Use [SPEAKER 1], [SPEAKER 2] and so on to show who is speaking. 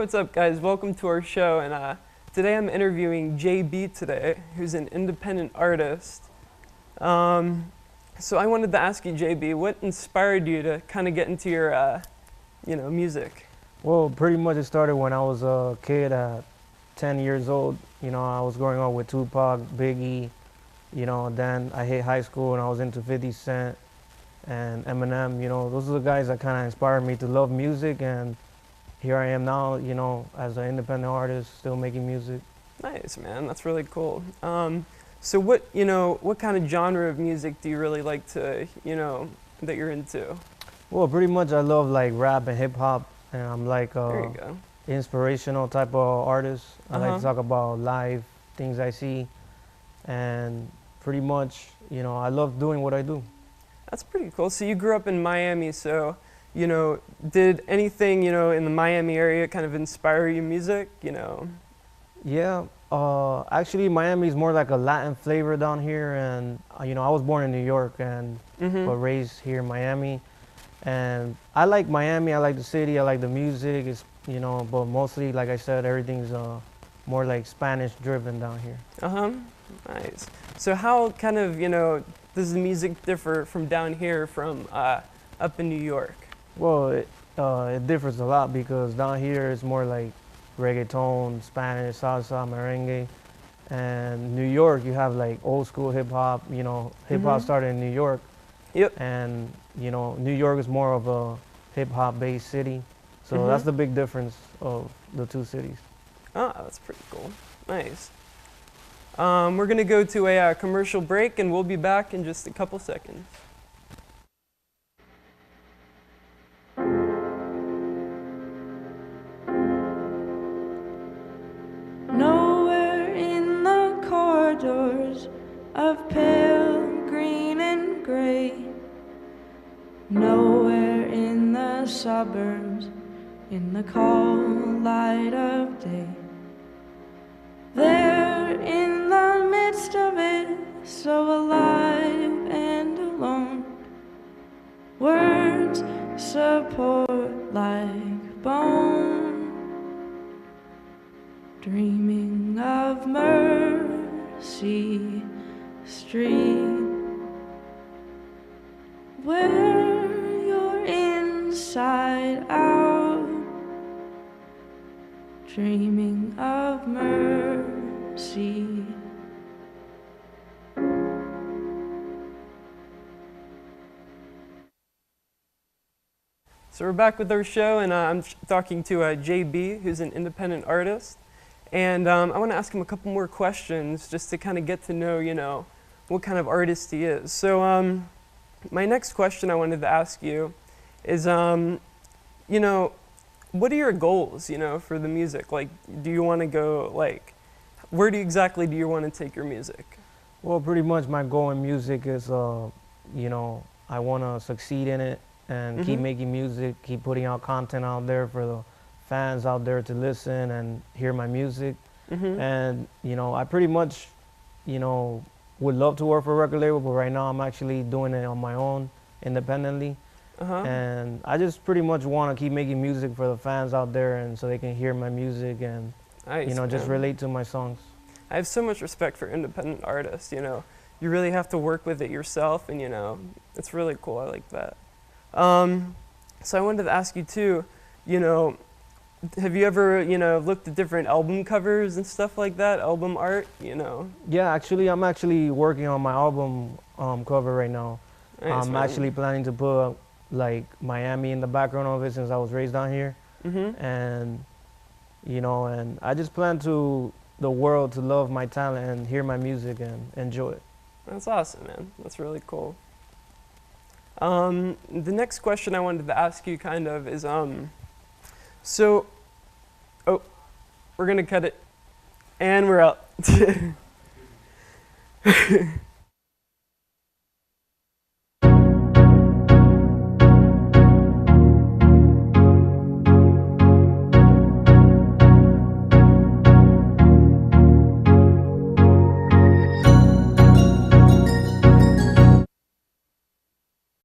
[SPEAKER 1] what's up guys? Welcome to our show, and today I'm interviewing JB today, who's an independent artist. So I wanted to ask you, JB, what inspired you to kind of get into your, music?
[SPEAKER 2] Well, pretty much it started when I was a kid at 10 years old. I was growing up with Tupac, Biggie, then I hit high school and I was into 50 Cent and Eminem. Those are the guys that kind of inspired me to love music, and here I am now, as an independent artist, still making music.
[SPEAKER 1] Nice, man. That's really cool. So what kind of genre of music do you really like to, that you're into?
[SPEAKER 2] Well, pretty much I love like rap and hip hop, and I'm like
[SPEAKER 1] There you go.
[SPEAKER 2] inspirational type of artist. I like
[SPEAKER 1] Uh-huh.
[SPEAKER 2] to talk about life, things I see, and pretty much, I love doing what I do.
[SPEAKER 1] That's pretty cool. So you grew up in Miami, so, did anything, in the Miami area kind of inspire you music,
[SPEAKER 2] Yeah, actually Miami is more like a Latin flavor down here, and I was born in New York and but raised here in Miami, and I like Miami. I like the city. I like the music. It's but mostly, like I said, everything's more like Spanish driven down here.
[SPEAKER 1] Uh-huh. Nice. So how kind of, does the music differ from down here from up in New York?
[SPEAKER 2] Well, it differs a lot because down here it's more like reggaeton, Spanish, salsa, merengue, and New York you have like old school hip hop. Hip hop started in New York.
[SPEAKER 1] Yep.
[SPEAKER 2] And New York is more of a hip hop based city, so that's the big difference of the two cities.
[SPEAKER 1] Oh, that's pretty cool. Nice. We're gonna go to a commercial break, and we'll be back in just a couple seconds.
[SPEAKER 3] Nowhere in the corridors of pale green and gray, nowhere in the suburbs in the cold light of day. There in the midst of it, so alive and alone, words support like bone. Dreaming of Mercy Street, where you're inside out. Dreaming of mercy.
[SPEAKER 1] So we're back with our show, and I'm talking to JB, who's an independent artist. And I want to ask him a couple more questions just to kind of get to know, what kind of artist he is. So my next question I wanted to ask you is, what are your goals, for the music? Like, do you want to go, where exactly do you want to take your music?
[SPEAKER 2] Well, pretty much my goal in music is, I want to succeed in it and keep making music, keep putting out content out there for the fans out there to listen and hear my music. And, I pretty much, would love to work for a record label, but right now I'm actually doing it on my own, independently. And I just pretty much want to keep making music for the fans out there, and so they can hear my music and,
[SPEAKER 1] Nice,
[SPEAKER 2] just
[SPEAKER 1] man.
[SPEAKER 2] relate to my songs.
[SPEAKER 1] I have so much respect for independent artists, You really have to work with it yourself, and, it's really cool. I like that. So I wanted to ask you too, have you ever, looked at different album covers and stuff like that, album art,
[SPEAKER 2] Yeah, actually, I'm actually working on my album cover right now.
[SPEAKER 1] Nice,
[SPEAKER 2] I'm
[SPEAKER 1] man.
[SPEAKER 2] actually planning to put like Miami in the background of it since I was raised down here. And, and I just plan to the world to love my talent and hear my music and enjoy it.
[SPEAKER 1] That's awesome, man. That's really cool. The next question I wanted to ask you kind of is, we're gonna cut it, and we're out.